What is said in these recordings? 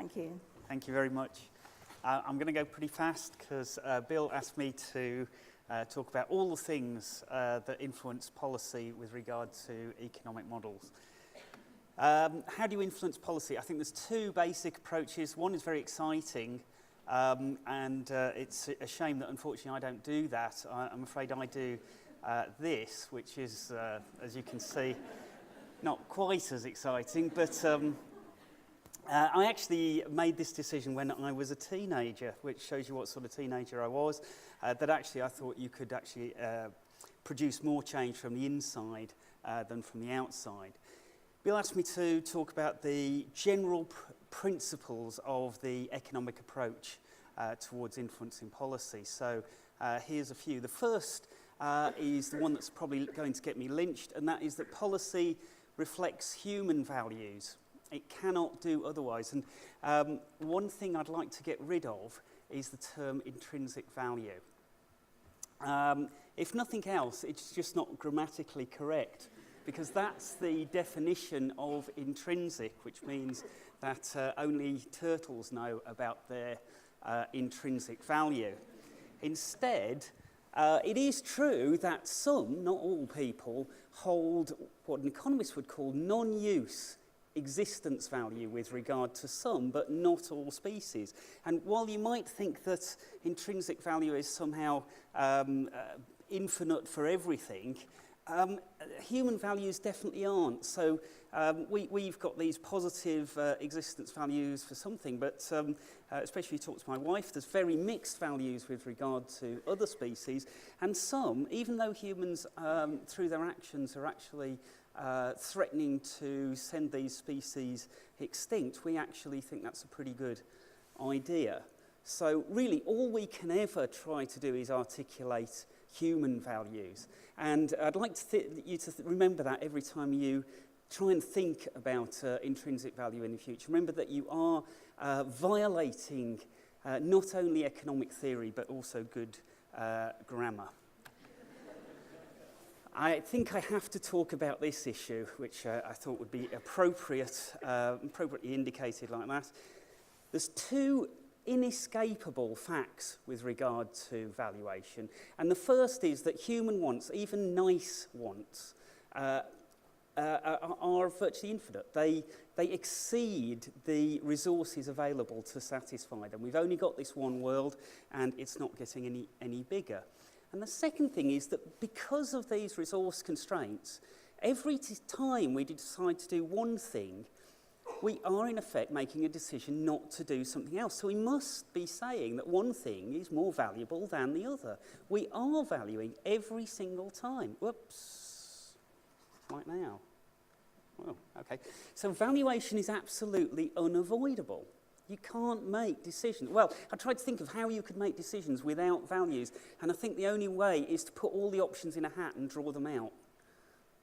Thank you. Thank you very much. I'm going to go pretty fast because Bill asked me to talk about all the things that influence policy with regard to economic models. How do you influence policy? I think there's two basic approaches. One is very exciting, and it's a shame that unfortunately I don't do that. I'm afraid I do this, which is, as you can see, not quite as exciting, but I actually made this decision when I was a teenager, which shows you what sort of teenager I was, that actually I thought you could actually produce more change from the inside than from the outside. Bill asked me to talk about the general principles of the economic approach towards influencing policy. So here's a few. The first is the one that's probably going to get me lynched, and that is that policy reflects human values. It cannot do otherwise. And one thing I'd like to get rid of is the term intrinsic value. If nothing else, it's just not grammatically correct, because that's the definition of intrinsic, which means that only turtles know about their intrinsic value. Instead, it is true that some, not all people, hold what an economist would call non-use existence value with regard to some, but not all species. And while you might think that intrinsic value is somehow infinite for everything, human values definitely aren't. So we've got these positive existence values for something, but especially if you talk to my wife, there's very mixed values with regard to other species, and some, even though humans through their actions are actually threatening to send these species extinct, we actually think that's a pretty good idea. So really all we can ever try to do is articulate human values, and I'd like you to remember that every time you try and think about intrinsic value in the future. Remember that you are violating not only economic theory but also good grammar. I think I have to talk about this issue, which I thought would be appropriately indicated like that. There's two inescapable facts with regard to valuation, and the first is that human wants, even nice wants, are virtually infinite. They exceed the resources available to satisfy them. We've only got this one world, and it's not getting any bigger. And the second thing is that because of these resource constraints, every time we decide to do one thing, we are in effect making a decision not to do something else. So we must be saying that one thing is more valuable than the other. We are valuing every single time. Whoops, right now. Well, okay. So valuation is absolutely unavoidable. You can't make decisions. Well, I tried to think of how you could make decisions without values, and I think the only way is to put all the options in a hat and draw them out.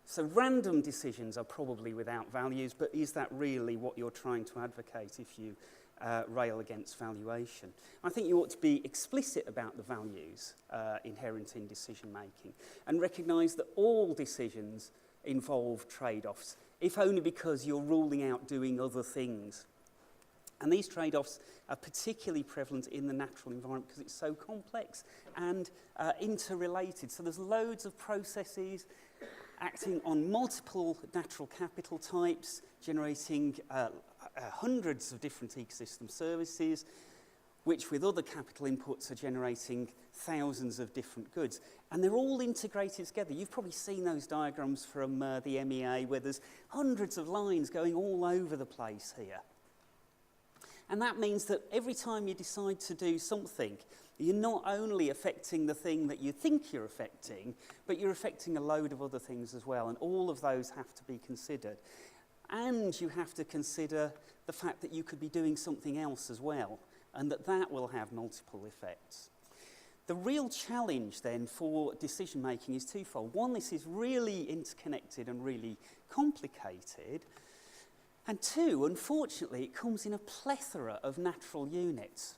So random decisions are probably without values, but is that really what you're trying to advocate if you rail against valuation? I think you ought to be explicit about the values inherent in decision making and recognise that all decisions involve trade-offs, if only because you're ruling out doing other things. And these trade-offs are particularly prevalent in the natural environment because it's so complex and interrelated. So there's loads of processes acting on multiple natural capital types, generating hundreds of different ecosystem services, which with other capital inputs are generating thousands of different goods. And they're all integrated together. You've probably seen those diagrams from the MEA where there's hundreds of lines going all over the place here. And that means that every time you decide to do something, you're not only affecting the thing that you think you're affecting, but you're affecting a load of other things as well, and all of those have to be considered. And you have to consider the fact that you could be doing something else as well, and that will have multiple effects. The real challenge then for decision making is twofold. One, this is really interconnected and really complicated. And two, unfortunately, it comes in a plethora of natural units,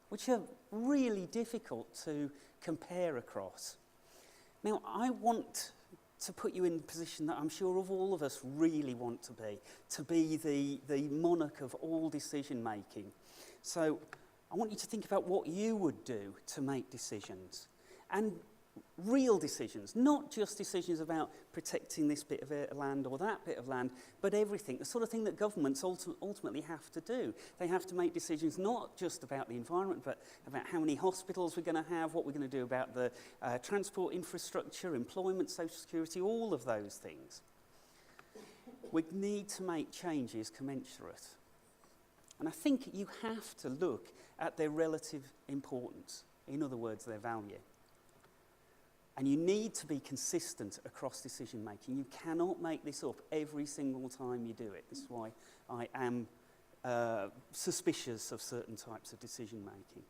which are really difficult to compare across. Now, I want to put you in the position that I'm sure of all of us really want to be the monarch of all decision making. So I want you to think about what you would do to make decisions. And real decisions, not just decisions about protecting this bit of land or that bit of land, but everything, the sort of thing that governments ultimately have to do. They have to make decisions not just about the environment, but about how many hospitals we're going to have, what we're going to do about the transport infrastructure, employment, social security, all of those things. We need to make changes commensurate. And I think you have to look at their relative importance, in other words, their value. And you need to be consistent across decision making. You cannot make this up every single time you do it. This is why I am suspicious of certain types of decision making.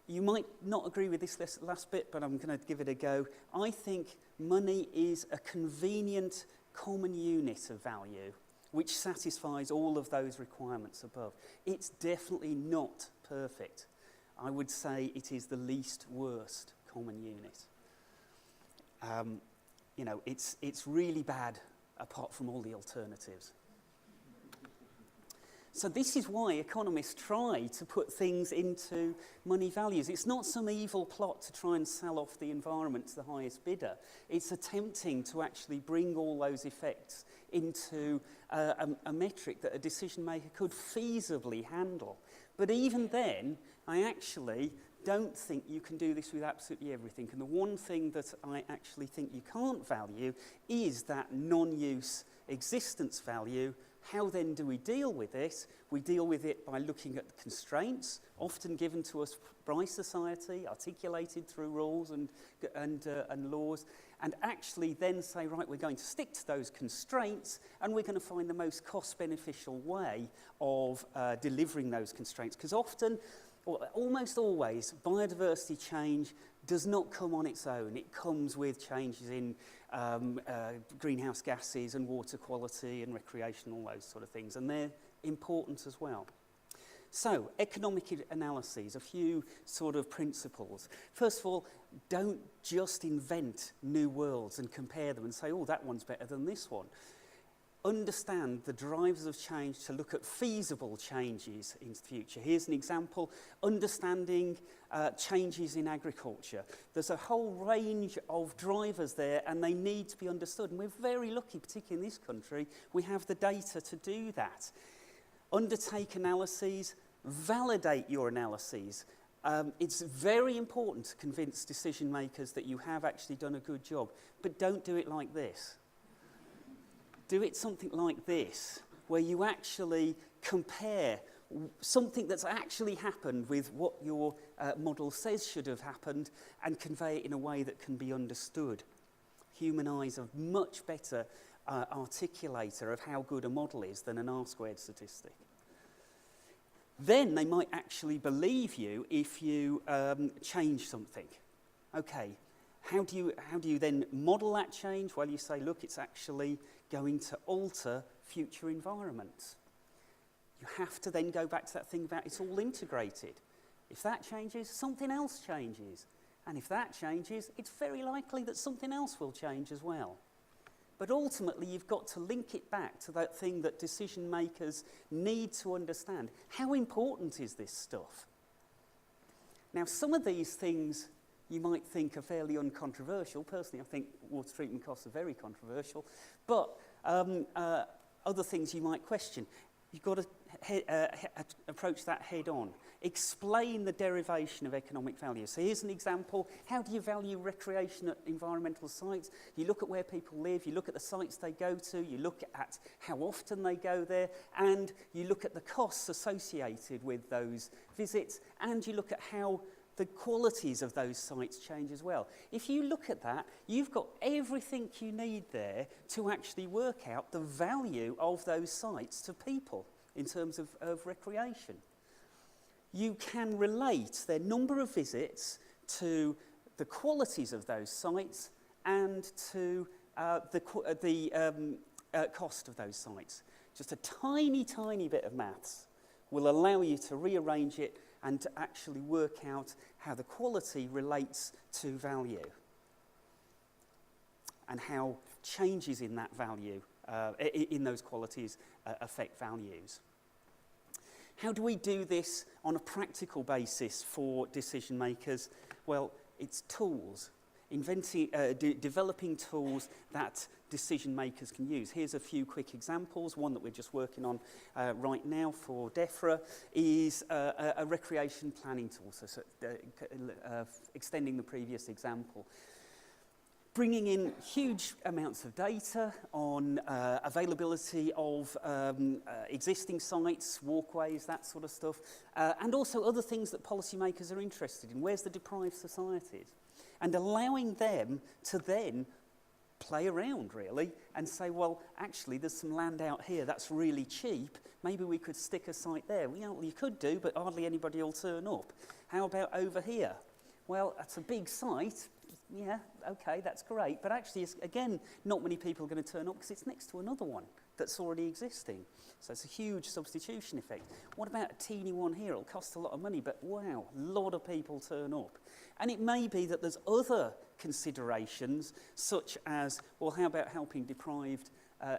You might not agree with this last bit, but I'm going to give it a go. I think money is a convenient common unit of value which satisfies all of those requirements above. It's definitely not perfect. I would say it is the least worst common unit. It's really bad apart from all the alternatives. So this is why economists try to put things into money values. It's not some evil plot to try and sell off the environment to the highest bidder. It's attempting to actually bring all those effects into a metric that a decision maker could feasibly handle. But even then, I actually don't think you can do this with absolutely everything. And the one thing that I actually think you can't value is that non-use existence value. How then do we deal with it? We deal with it by looking at the constraints, often given to us by society, articulated through rules and laws, and actually then say, right, we're going to stick to those constraints, and we're going to find the most cost-beneficial way of delivering those constraints. Because often, or almost always, biodiversity change does not come on its own. It comes with changes in greenhouse gases and water quality and recreation, all those sort of things, and they're important as well. So, economic analyses, a few sort of principles. First of all, don't just invent new worlds and compare them and say, oh, that one's better than this one. Understand the drivers of change to look at feasible changes in the future. Here's an example, understanding changes in agriculture. There's a whole range of drivers there and they need to be understood. And we're very lucky, particularly in this country, we have the data to do that. Undertake analyses, validate your analyses. It's very important to convince decision makers that you have actually done a good job, but don't do it like this. Do it something like this, where you actually compare something that's actually happened with what your model says should have happened and convey it in a way that can be understood. Human eyes are much better articulator of how good a model is than an R-squared statistic. Then they might actually believe you if you change something. Okay, how do you then model that change? Well, you say, look, it's actually going to alter future environments. You have to then go back to that thing about it's all integrated. If that changes, something else changes. And if that changes, it's very likely that something else will change as well. But ultimately, you've got to link it back to that thing that decision makers need to understand. How important is this stuff? Now, some of these things you might think are fairly uncontroversial. Personally, I think water treatment costs are very controversial. But other things you might question. You've got to approach that head on. Explain the derivation of economic value. So here's an example. How do you value recreation at environmental sites? You look at where people live, you look at the sites they go to, you look at how often they go there, and you look at the costs associated with those visits, and you look at how the qualities of those sites change as well. If you look at that, you've got everything you need there to actually work out the value of those sites to people in terms of recreation. You can relate their number of visits to the qualities of those sites and to the cost of those sites. Just a tiny, tiny bit of maths will allow you to rearrange it and to actually work out how the quality relates to value. and how changes in that value, in those qualities, affect values. How do we do this on a practical basis for decision makers? Well, it's tools. Developing tools that decision makers can use. Here's a few quick examples. One that we're just working on right now for DEFRA is a recreation planning tool, so extending the previous example. Bringing in huge amounts of data on availability of existing sites, walkways, that sort of stuff, and also other things that policymakers are interested in. Where's the deprived societies? And allowing them to then play around, really, and say, well, actually, there's some land out here that's really cheap. Maybe we could stick a site there. Well, you could do, but hardly anybody will turn up. How about over here? Well, that's a big site. Yeah, okay, that's great. But actually, again, not many people are going to turn up because it's next to another one that's already existing. So it's a huge substitution effect. What about a teeny one here? It'll cost a lot of money, but wow, a lot of people turn up. And it may be that there's other considerations, such as, well, how about helping deprived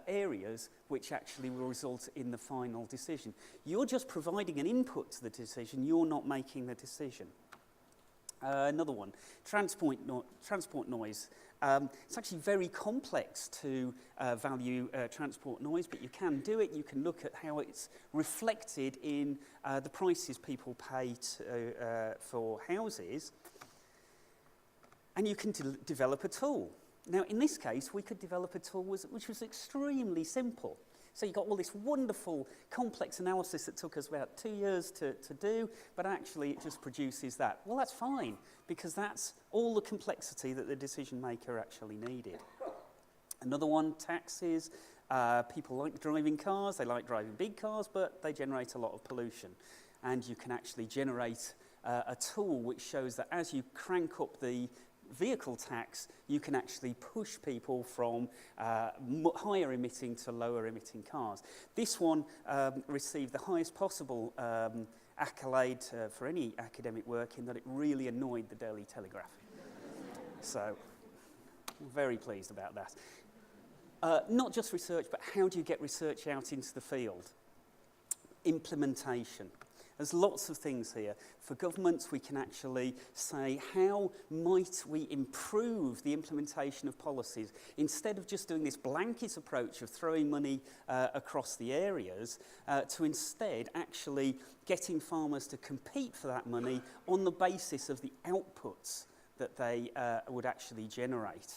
areas, which actually will result in the final decision. You're just providing an input to the decision, you're not making the decision. Another one, transport noise. It's actually very complex to value transport noise, but you can do it. You can look at how it's reflected in the prices people pay for houses, and you can develop a tool. Now, in this case, we could develop a tool which was extremely simple. So you've got all this wonderful, complex analysis that took us about 2 years to do, but actually it just produces that. Well, that's fine, because that's all the complexity that the decision maker actually needed. Another one, taxis. People like driving cars, they like driving big cars, but they generate a lot of pollution. And you can actually generate a tool which shows that as you crank up the vehicle tax, you can actually push people from higher emitting to lower emitting cars. This one received the highest possible accolade for any academic work, in that it really annoyed the Daily Telegraph. So, I'm very pleased about that. Not just research, but how do you get research out into the field? Implementation. There's lots of things here. For governments, we can actually say, how might we improve the implementation of policies? Instead of just doing this blanket approach of throwing money across the areas, to instead actually getting farmers to compete for that money on the basis of the outputs that they would actually generate.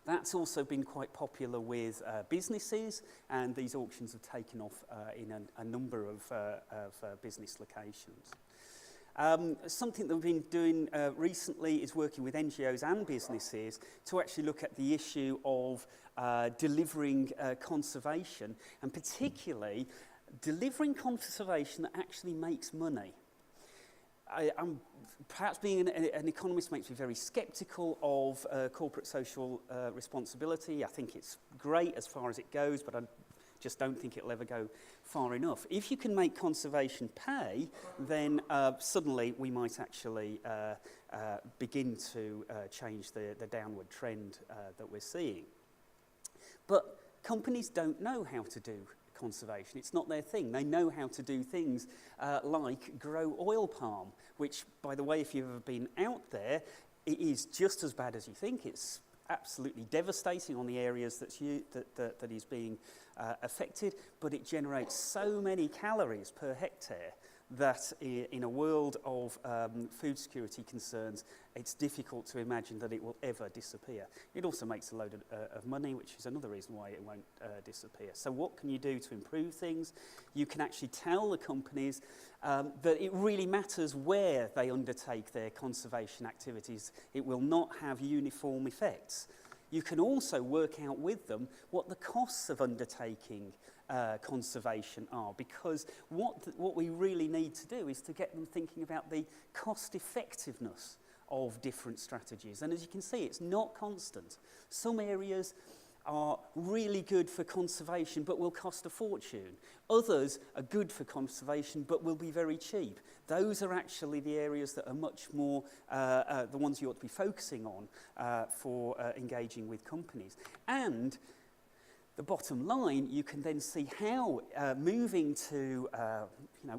That's also been quite popular with businesses, and these auctions have taken off in a number of business locations. Something that we've been doing recently is working with NGOs and businesses to actually look at the issue of delivering conservation, and particularly delivering conservation that actually makes money. Perhaps being an economist makes me very sceptical of corporate social responsibility. I think it's great as far as it goes, but I just don't think it'll ever go far enough. If you can make conservation pay, then suddenly we might actually begin to change the downward trend that we're seeing. But companies don't know how to do conservation. It's not their thing. They know how to do things like grow oil palm, which, by the way, if you've ever been out there, it is just as bad as you think. It's absolutely devastating on the areas that is being affected, but it generates so many calories per hectare that in a world of food security concerns, it's difficult to imagine that it will ever disappear. It also makes a load of money, which is another reason why it won't disappear. So what can you do to improve things? You can actually tell the companies that it really matters where they undertake their conservation activities. It will not have uniform effects. You can also work out with them what the costs of undertaking conservation are, because what we really need to do is to get them thinking about the cost effectiveness of different strategies. And as you can see, it's not constant. Some areas are really good for conservation but will cost a fortune. Others are good for conservation but will be very cheap. Those are actually the areas that are much more the ones you ought to be focusing on for engaging with companies. And the bottom line, you can then see how moving to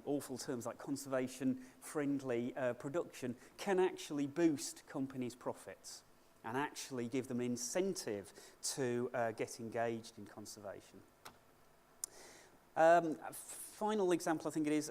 awful terms like conservation-friendly production can actually boost companies' profits and actually give them incentive to get engaged in conservation. Final example, I think it is,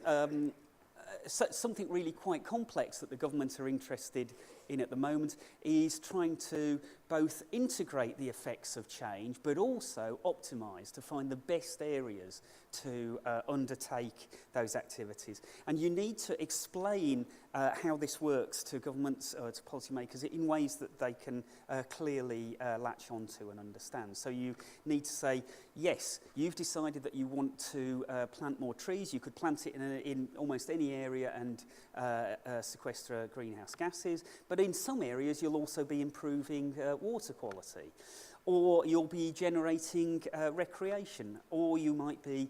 something really quite complex that the government are interested in at the moment is trying to both integrate the effects of change but also optimise to find the best areas to undertake those activities. And you need to explain how this works to governments, to policymakers in ways that they can clearly latch onto and understand. So you need to say, yes, you've decided that you want to plant more trees. You could plant it in almost any area and sequester greenhouse gases, but in some areas you'll also be improving water quality, or you'll be generating recreation, or you might be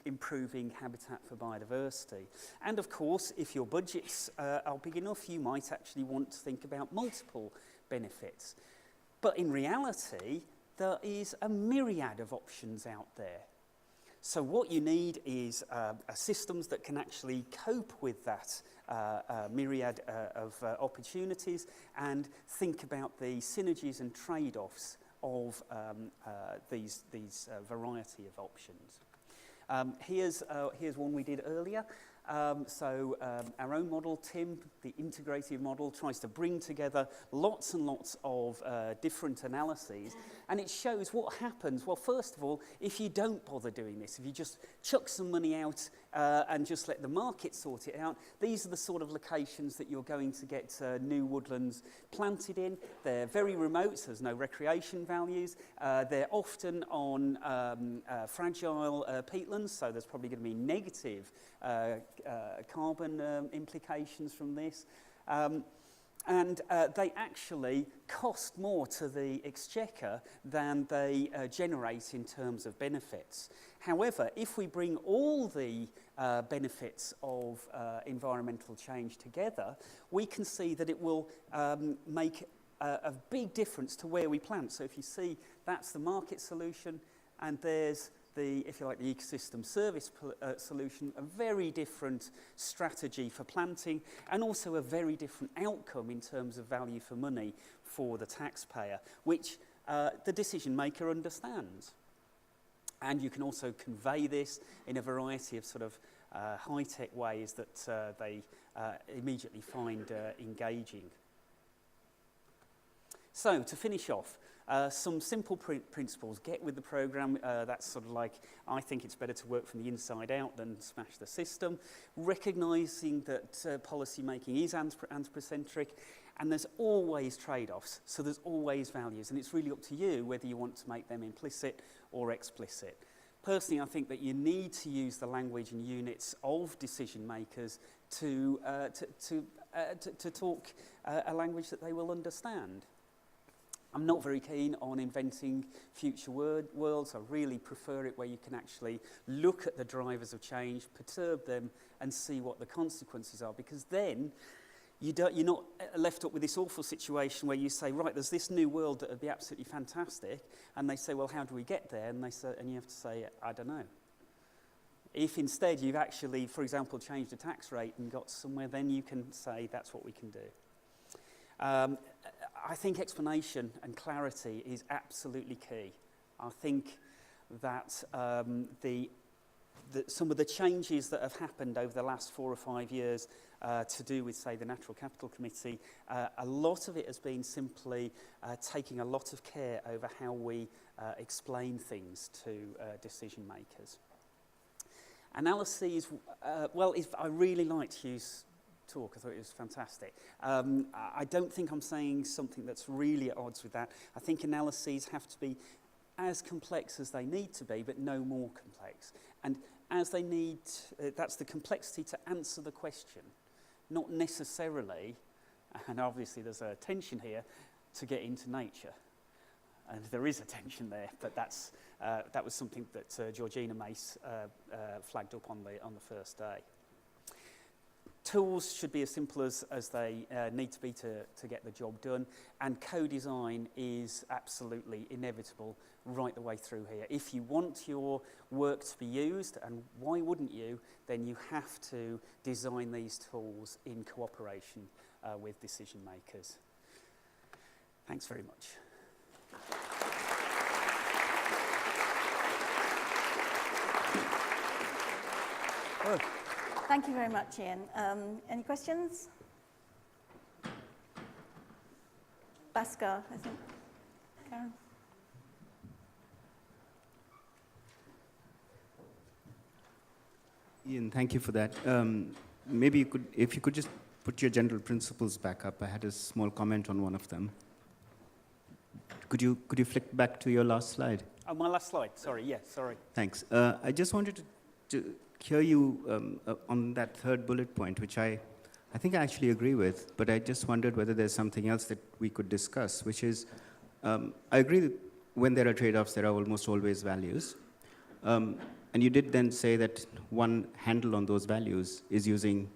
improving habitat for biodiversity. And of course, if your budgets are big enough, you might actually want to think about multiple benefits. But in reality, there is a myriad of options out there. So what you need is systems that can actually cope with that myriad of opportunities and think about the synergies and trade-offs of these variety of options. Here's one we did earlier. Our own model, TIM, the integrative model, tries to bring together lots and lots of different analyses, and it shows what happens. Well, first of all, if you don't bother doing this, if you just chuck some money out and just let the market sort it out, these are the sort of locations that you're going to get new woodlands planted in. They're very remote, so there's no recreation values. They're often on fragile peatlands, so there's probably going to be negative carbon implications from this. And they actually cost more to the exchequer than they generate in terms of benefits. However, if we bring all the benefits of environmental change together, we can see that it will make a big difference to where we plant. So if you see, that's the market solution, and there's the, if you like, the ecosystem service solution, a very different strategy for planting and also a very different outcome in terms of value for money for the taxpayer, which the decision maker understands. And you can also convey this in a variety of sort of high-tech ways that they immediately find engaging. So, to finish off, some simple principles. Get with the programme. That's sort of like, I think it's better to work from the inside out than smash the system. Recognising that policy making is anthropocentric, and there's always trade-offs, so there's always values, and it's really up to you whether you want to make them implicit or explicit. Personally, I think that you need to use the language and units of decision makers to talk a language that they will understand. I'm not very keen on inventing future worlds. I really prefer it where you can actually look at the drivers of change, perturb them, and see what the consequences are. Because then you're not left up with this awful situation where you say, right, there's this new world that would be absolutely fantastic, and they say, well, how do we get there? And you have to say, I don't know. If instead you've actually, for example, changed the tax rate and got somewhere, then you can say that's what we can do. I think explanation and clarity is absolutely key. I think that some of the changes that have happened over the last 4 or 5 years to do with, say, the Natural Capital Committee, a lot of it has been simply taking a lot of care over how we explain things to decision makers. Analyses, I really like Hugh's talk. I thought it was fantastic. I don't think I'm saying something that's really at odds with that. I think analyses have to be as complex as they need to be, but no more complex. And as they need, that's the complexity to answer the question, not necessarily, and obviously there's a tension here, to get into nature. and there is a tension there, but that was something that Georgina Mace flagged up on the first day. Tools should be as simple as they need to be to get the job done, and co-design is absolutely inevitable right the way through here. If you want your work to be used, and why wouldn't you, then you have to design these tools in cooperation with decision makers. Thanks very much. Oh. Thank you very much, Ian. Any questions? Bhaskar, I think. Karen? Ian, thank you for that. Maybe you could, if you could just put your general principles back up. I had a small comment on one of them. Could you flick back to your last slide? Oh, my last slide. Sorry. Yeah, sorry. Thanks. I just wanted to hear you on that third bullet point, which I think I actually agree with, but I just wondered whether there's something else that we could discuss, which is, I agree that when there are trade-offs, there are almost always values. And you did then say that one handle on those values is using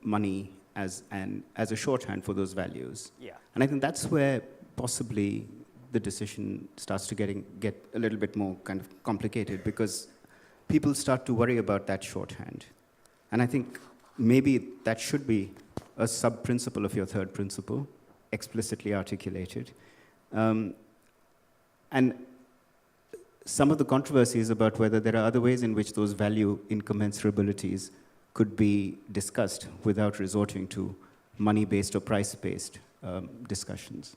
money as a shorthand for those values. Yeah. And I think that's where possibly the decision starts to get a little bit more kind of complicated, because people start to worry about that shorthand. And I think maybe that should be a sub-principle of your third principle, explicitly articulated. And some of the controversy is about whether there are other ways in which those value incommensurabilities could be discussed without resorting to money-based or price-based discussions.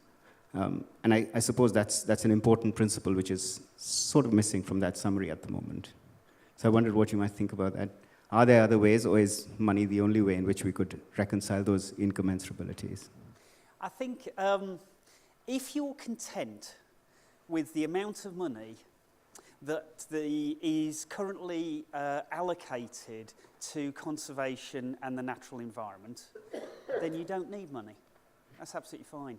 And I suppose that's an important principle which is sort of missing from that summary at the moment. So I wondered what you might think about that. Are there other ways, or is money the only way in which we could reconcile those incommensurabilities? I think if you're content with the amount of money that is currently allocated to conservation and the natural environment, then you don't need money. That's absolutely fine.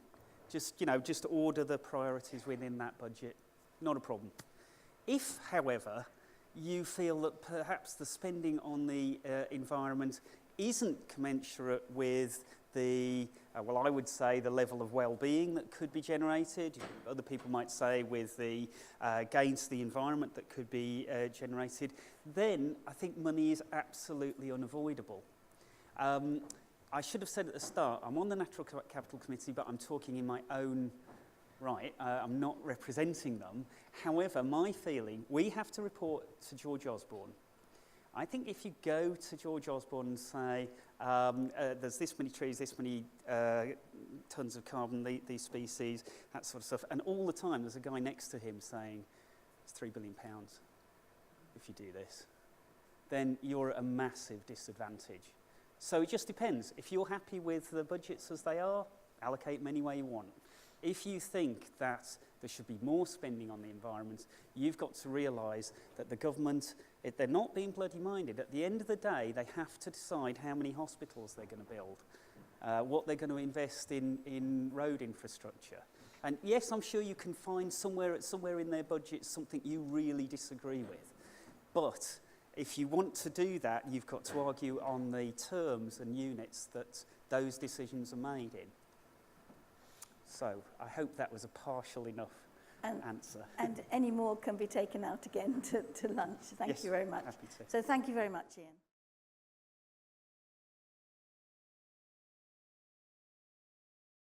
Just order the priorities within that budget. Not a problem. If, however, you feel that perhaps the spending on the environment isn't commensurate with the, well, I would say the level of well-being that could be generated. Other people might say with the gains to the environment that could be generated, then I think money is absolutely unavoidable. I should have said at the start, I'm on the Natural Capital Committee, but I'm talking in my own right. I'm not representing them. However, my feeling, we have to report to George Osborne. I think if you go to George Osborne and say, there's this many trees, this many tons of carbon, these species, that sort of stuff, and all the time there's a guy next to him saying, it's £3 billion if you do this, then you're at a massive disadvantage. So it just depends. If you're happy with the budgets as they are, allocate them any way you want. If you think that there should be more spending on the environment, you've got to realise that the government, they're not being bloody minded. At the end of the day, they have to decide how many hospitals they're going to build, what they're going to invest in road infrastructure. And yes, I'm sure you can find somewhere in their budget something you really disagree with. But if you want to do that, you've got to argue on the terms and units that those decisions are made in. So I hope that was a partial enough answer. And any more can be taken out again to lunch. Thank you very much. Happy to. So thank you very much, Ian.